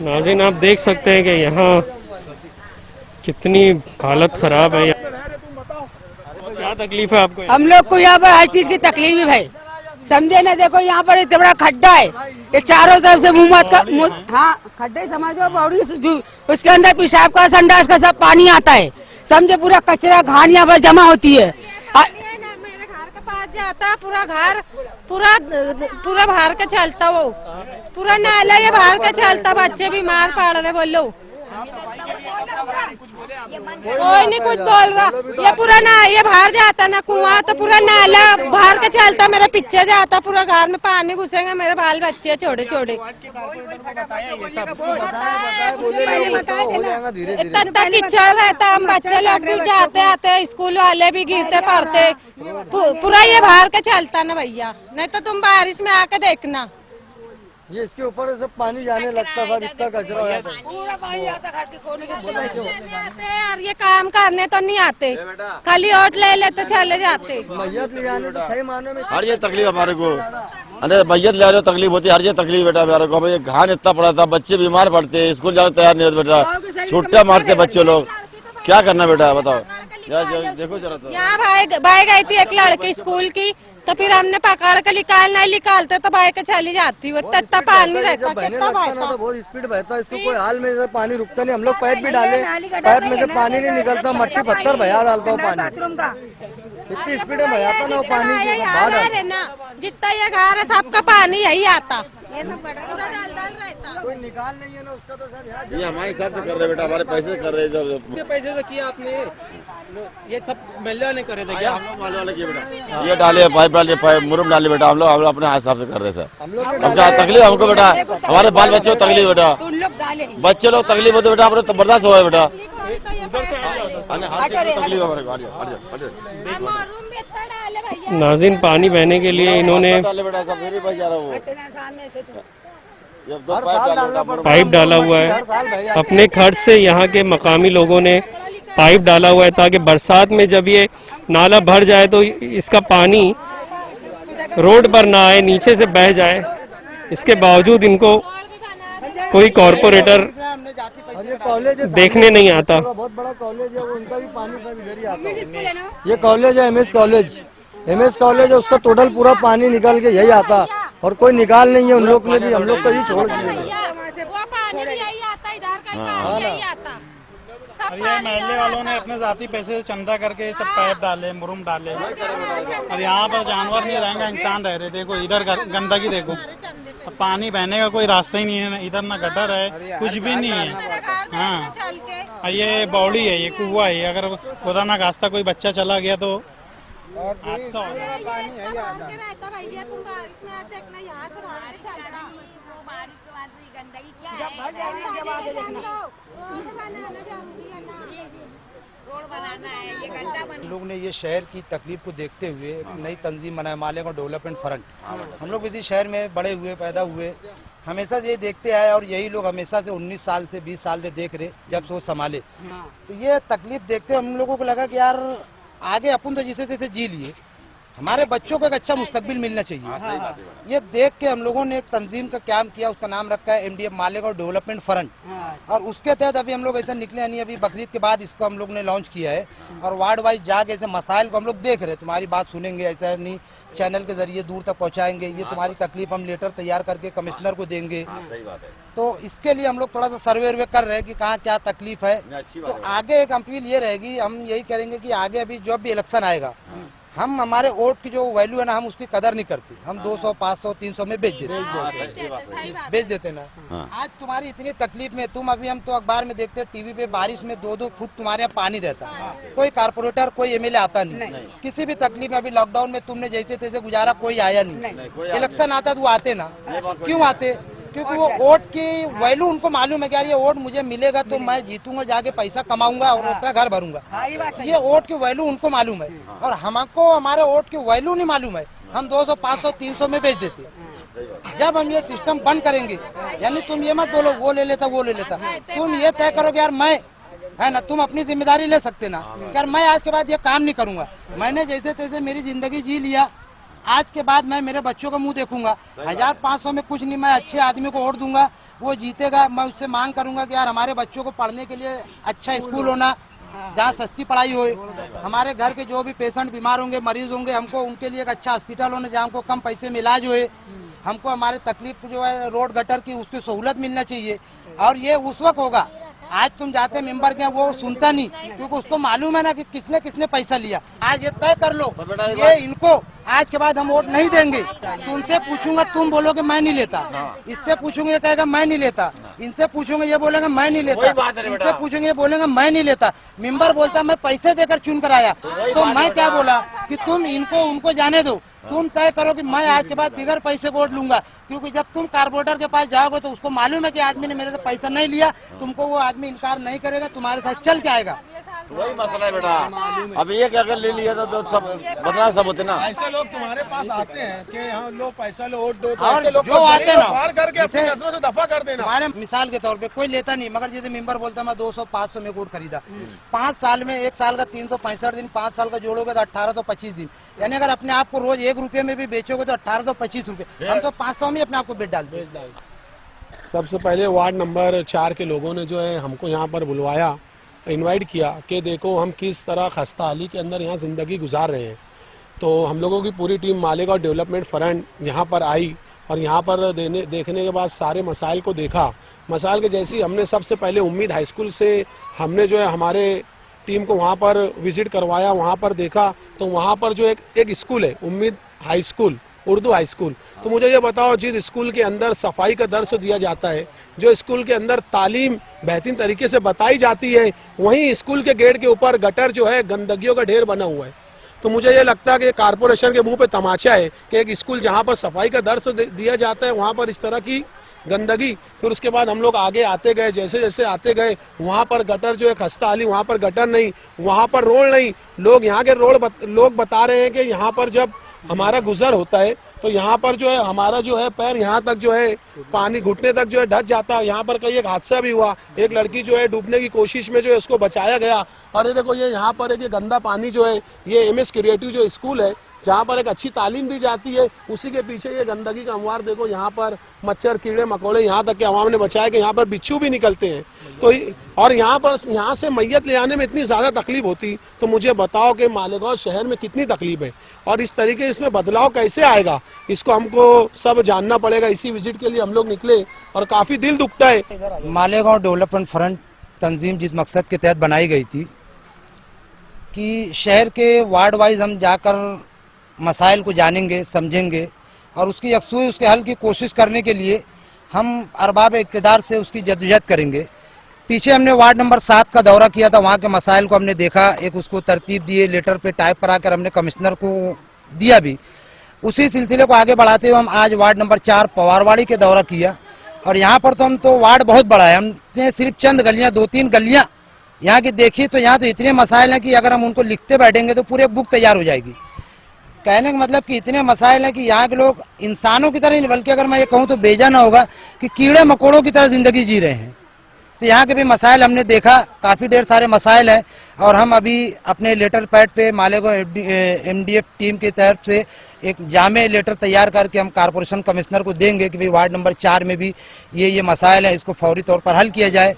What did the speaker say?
नाज़रीन आप देख सकते हैं कि यहाँ कितनी हालत खराब है। क्या तकलीफ है आपको? हम लोग को यहाँ पर हर चीज की तकलीफ है भाई, समझे ना। देखो यहाँ पर इतना बड़ा खड्डा है, ये चारों तरफ से हाँ खड्डे समझो, बॉडी उसके अंदर पेशाब का संडास का सब पानी आता है, समझे। पूरा कचरा घान यहाँ पर जमा होती है। मेरे घर के पास जाता पूरा घर, पूरा बाहर का चलता, वो पूरा नाला ये बाहर का चलता, बच्चे बीमार पड़ रहे। बोलो कोई नहीं कुछ बोल रहा। ये पूरा ना ये बाहर जाता ना कुआं, तो पूरा नाला बाहर का चलता, मेरे पीछे जाता, पूरा घर में पानी घुसेगा, मेरे बाल बच्चे छोटे छोटे। इतना कीचड़ रहता, हम बच्चे लोग भी जाते आते, स्कूल वाले भी गिरते पड़ते, पूरा ये बाहर का चलता ना भैया। नहीं तो तुम बारिश में आके देखना, ये इसके ऊपर से पानी जाने लगता था, इतना कचरा हो जाता है। पूरा पानी आता घर के कोने के यार ये काम करने तो नहीं आते, खाली ओट ले लेते चले जाते। मैयत ले जाने तो सही मानों में हर ये तकलीफ हमारे को, अरे मैयत ले रहे हो तकलीफ होती है, हर ये तकलीफ बेटा मेरे को। भाई घान इतना पड़ा था, बच्चे बीमार पड़ते, स्कूल जाने तैयार नहीं होते बेटा, छुट्टियां मारते बच्चे लोग, क्या करना बेटा बताओ यार। देखो जरा तो यहाँ भाई गई थी एक लड़की स्कूल की, तो फिर हमने पकड़ के निकालते तो भाई के चली जाती, वो इतना पानी रहता, कितना बहता, बहुत स्पीड बहता है, इसको कोई हाल में पानी रुकता नहीं। हम लोग पाइप भी डाले, पाइप में से पानी नहीं निकलता, मट्टी पत्थर भया डालता हूँ पानी, इतनी स्पीड में भयाता ना वो पानी बाहर ना। जितना ये घर है सबका पानी यही आता, कोई निकाल नहीं है ना उसका, तो सर ये हमारे हिसाब से कर रहे बेटा, हमारे पैसे से कर रहे हैं। पैसे से किया आपने? ये सब महल्ले वाले कर रहे थे क्या? हम लोग महल्ले वाले किए बेटा, ये डाले पाइप डाले, मुरुम डाले बेटा, हम लोग अपने हिसाब से कर रहे थे। हम तकलीफ हमको बेटा, हमारे बाल बच्चों को तकलीफ बेटा, बच्चे लोग तकलीफ होते बेटा, हमारे तो बर्दाश्त हुआ है बेटा, तकलीफ हमारे को। नाज़रीन पानी बहने के लिए इन्होंने पाइप डाला हुआ है, अपने खर्च से यहाँ के मकामी लोगों ने पाइप डाला हुआ है, ताकि बरसात में जब ये नाला भर जाए तो इसका पानी रोड पर ना आए, नीचे से बह जाए। इसके बावजूद इनको कोई कॉरपोरेटर देखने नहीं आता। बहुत बड़ा कॉलेज है, उनका भी पानी सब इधर ही आता है। ये कॉलेज है एमएस कॉलेज है, उसका टोटल पूरा पानी निकल के यही आता, और कोई निकाल नहीं है। उन लोग ने भी हम लोग को ही छोड़ दिए। ये महल्ले वालों ने अपने जाती पैसे से चंदा करके सब पाइप डाले, मुरुम डाले, और यहाँ पर जानवर नहीं रहेंगे, इंसान रह रहे। देखो इधर गंदगी देखो, अब पानी बहने का कोई रास्ता ही नहीं है, इधर ना गटर है, कुछ भी नहीं है। हाँ ये बॉडी है, ये कुआ है, अगर खुदा ना खास्ता कोई बच्चा चला गया तो हादसा होगा। लोग ने ये शहर की तकलीफ को देखते हुए एक नई तंजीम बनाया, मालेगांव डेवलपमेंट फ्रंट। हम लोग इसी शहर में बड़े हुए, पैदा हुए, हमेशा ये देखते आए, और यही लोग हमेशा से 19 साल से 20 साल से देख रहे, जब सोच संभाले। तो ये तकलीफ देखते हम लोगों को लगा कि यार आगे अपन तो जिसे तैसे जी लिए, हमारे बच्चों को एक अच्छा मुस्तकबिल मिलना चाहिए। ये देख के हम लोगों ने एक तंजीम का काम किया, उसका नाम रखा है MDF मालेगांव डेवलपमेंट फ्रंट, और उसके तहत अभी हम लोग ऐसे निकले नहीं, अभी बकरीद के बाद इसको हम लोग ने लॉन्च किया है, और वार्ड वाइज जाके ऐसे मसाइल को हम लोग देख रहे हैं, तुम्हारी बात सुनेंगे, ऐसा नहीं चैनल के जरिए दूर तक पहुंचाएंगे, ये तुम्हारी तकलीफ हम लेटर तैयार करके कमिश्नर को देंगे। तो इसके लिए हम लोग थोड़ा सा सर्वे कर रहे हैं कि कहाँ क्या तकलीफ है। तो आगे एक अपील ये रहेगी, हम यही करेंगे कि आगे अभी जब भी इलेक्शन आएगा, हम हमारे वोट की जो वैल्यू है ना, हम उसकी कदर नहीं करते, हम 200, 500, 300 में बेच देते ना। आज तुम्हारी इतनी तकलीफ में तुम, अभी हम तो अखबार में देखते टीवी पे, बारिश में 2-2 फुट तुम्हारे यहाँ पानी रहता है, कोई कारपोरेटर कोई MLA आता नहीं। किसी भी तकलीफ में, अभी लॉकडाउन में तुमने जैसे तैसे गुजारा, कोई आया नहीं। इलेक्शन आता तो वो आते ना, क्यों आते? क्योंकि वो वोट की वैल्यू उनको मालूम है कि यार ये वोट मुझे मिलेगा तो मैं जीतूंगा, जाके पैसा कमाऊंगा और अपना घर भरूंगा। ये वोट की वैल्यू उनको मालूम है, और हमको हमारे वोट की वैल्यू नहीं मालूम है, हम 200, 500, 300 में बेच देते। जब हम ये सिस्टम बंद करेंगे, यानी तुम ये मत बोलो वो ले लेता वो ले लेता, तुम ये तय करोगे यार मैं, है ना, तुम अपनी जिम्मेदारी ले सकते ना, यार मैं आज के बाद ये काम नहीं करूंगा, मैंने जैसे तैसे मेरी जिंदगी जी लिया, आज के बाद मैं मेरे बच्चों का मुंह देखूंगा। 1500 में कुछ नहीं, मैं अच्छे आदमी को वोट दूंगा, वो जीतेगा, मैं उससे मांग करूंगा कि यार हमारे बच्चों को पढ़ने के लिए अच्छा स्कूल होना, जहाँ सस्ती पढ़ाई होए, हमारे घर के जो भी पेशेंट बीमार होंगे, मरीज होंगे, हमको उनके लिए एक अच्छा हॉस्पिटल होना जहाँ हमको कम पैसे में इलाज होए, हमको हमारे तकलीफ जो है रोड गटर की उसकी सहूलत मिलना चाहिए। और ये उस वक्त होगा, आज तुम जाते मेंबर के वो सुनता नहीं, क्योंकि उसको मालूम है ना कि किसने किसने पैसा लिया। आज ये तय कर लो, ये इनको आज के बाद हम वोट नहीं देंगे। तुमसे पूछूंगा तुम बोलोगे मैं नहीं लेता, इससे पूछूंगा ये कहेगा मैं नहीं लेता, इनसे पूछूंगा ये बोलेगा मैं नहीं लेता, इनसे पूछेंगे ये बोलेगा मैं नहीं लेता। मेंबर बोलता मैं पैसे देकर चुन कर आया, तो मैं क्या बोला कि तुम इनको उनको जाने दो, तुम तय करो कि मैं आज के बाद बिगर पैसे वोट लूंगा। क्योंकि जब तुम कारपोरेटर के पास जाओगे तो उसको मालूम है कि आदमी ने मेरे से पैसा नहीं लिया, तुमको वो आदमी इनकार नहीं करेगा, तुम्हारे साथ चल के आएगा। तो वही मसला है बेटा, अब ये क्या कर ले लिया तो सब बदनाम सब होते ना। ऐसे लोग तुम्हारे पास आते हैं कि हाँ लो पैसा लो वोट दो, तो और ऐसे लोग जो आते हैं ना, बाहर करके अपने जैसे- नस्लों से दफा कर देना। हमारे मिसाल के तौर पे कोई लेता नहीं, मगर जैसे मेंबर बोलता मैं 200-500 में वोट खरीदा, 5 साल में 1 साल का 365 दिन, 5 साल का जोड़ोगे तो 1825 दिन, यानी अगर अपने आप को रोज 1 रुपये में भी बेचोगे तो 1825 रुपये, हम तो 500 में अपने आप को बेच डालते। सबसे पहले वार्ड नंबर 4 के लोगों ने जो है हमको यहाँ पर बुलवाया, इनवाइट किया कि देखो हम किस तरह खस्ता हाली के अंदर यहाँ ज़िंदगी गुजार रहे हैं। तो हम लोगों की पूरी टीम मालेगांव डेवलपमेंट फ्रंट यहाँ पर आई और यहाँ पर देखने के बाद सारे मसाइल को देखा। मसाइल के जैसी हमने सबसे पहले उम्मीद हाई स्कूल से हमने जो है हमारे टीम को वहाँ पर विजिट करवाया, वहाँ पर देखा तो वहाँ पर जो एक स्कूल है उम्मीद high school, Urdu high school. तो मुझे ये बताओ, जिस स्कूल के अंदर सफाई का दर्स दिया जाता है, जो स्कूल के अंदर तालीम बेहतरीन तरीके से बताई जाती है, वहीं स्कूल के गेट के ऊपर गटर जो है गंदगियों का ढेर बना हुआ है। तो मुझे ये लगता है कि कारपोरेशन के मुंह पे तमाचा है कि एक स्कूल जहाँ पर सफाई का दर्स दिया जाता है वहाँ पर इस तरह की गंदगी। फिर उसके बाद हम लोग आगे आते गए, जैसे जैसे आते गए वहाँ पर गटर जो है खस्ता हाली, वहाँ पर गटर नहीं, वहाँ पर रोड नहीं। लोग यहाँ के लोग बता रहे हैं कि यहाँ पर जब हमारा गुजर होता है तो यहाँ पर जो है हमारा जो है पैर यहाँ तक जो है पानी घुटने तक जो है ढक जाता है। यहाँ पर कई एक हादसा भी हुआ, एक लड़की जो है डूबने की कोशिश में जो है उसको बचाया गया। और ये देखो, ये यहाँ पर एक गंदा पानी जो है, ये MS क्रिएटिव जो स्कूल है जहाँ पर एक अच्छी तालीम दी जाती है, उसी के पीछे ये गंदगी का अंवार देखो। यहाँ पर मच्छर कीड़े मकोड़े, यहाँ तक के अवाम ने बचाया कि यहाँ पर बिच्छू भी निकलते हैं। तो और यहाँ से मैयत ले आने में इतनी ज़्यादा तकलीफ होती, तो मुझे बताओ कि मालेगांव शहर में कितनी तकलीफ है और इस तरीके इसमें बदलाव कैसे आएगा, इसको हमको सब जानना पड़ेगा। इसी विजिट के लिए हम लोग निकले और काफ़ी दिल दुखता है। मालेगांव डेवलपमेंट फ्रंट तंजीम जिस मकसद के तहत बनाई गई थी कि शहर के वार्ड वाइज हम जाकर मसाइल को जानेंगे, समझेंगे और उसकी यकसुई उसके हल की कोशिश करने के लिए हम अरबाब इक़्तिदार से उसकी जद्दोजहद करेंगे। पीछे हमने वार्ड नंबर 7 का दौरा किया था, वहाँ के मसाइल को हमने देखा, एक उसको तरतीब दिए, लेटर पे टाइप कराकर हमने कमिश्नर को दिया भी। उसी सिलसिले को आगे बढ़ाते हुए हम आज वार्ड नंबर 4 पवारवाड़ी के दौरा किया। और यहाँ पर तो हम तो वार्ड बहुत बड़ा है, हमने सिर्फ चंद गलियाँ 2-3 गलियाँ यहाँ की देखी तो यहाँ तो इतने मसाइल हैं कि अगर हम उनको लिखते बैठेंगे तो पूरे बुक तैयार हो जाएगी। कहने का मतलब कि इतने मसाइल हैं कि यहाँ के लोग इंसानों की तरह नहीं, बल्कि अगर मैं ये कहूँ तो बेजाना होगा कि कीड़े मकोड़ों की तरह जिंदगी जी रहे हैं। तो यहाँ के भी मसाइल हमने देखा, काफ़ी ढेर सारे मसाइल हैं और हम अभी अपने लेटर पैड पे मालेगांव MDF टीम की तरफ से एक जामे लेटर तैयार करके हम कारपोरेशन कमिश्नर को देंगे कि भाई वार्ड नंबर 4 में भी ये मसाइल हैं, इसको फौरी तौर पर हल किया जाए।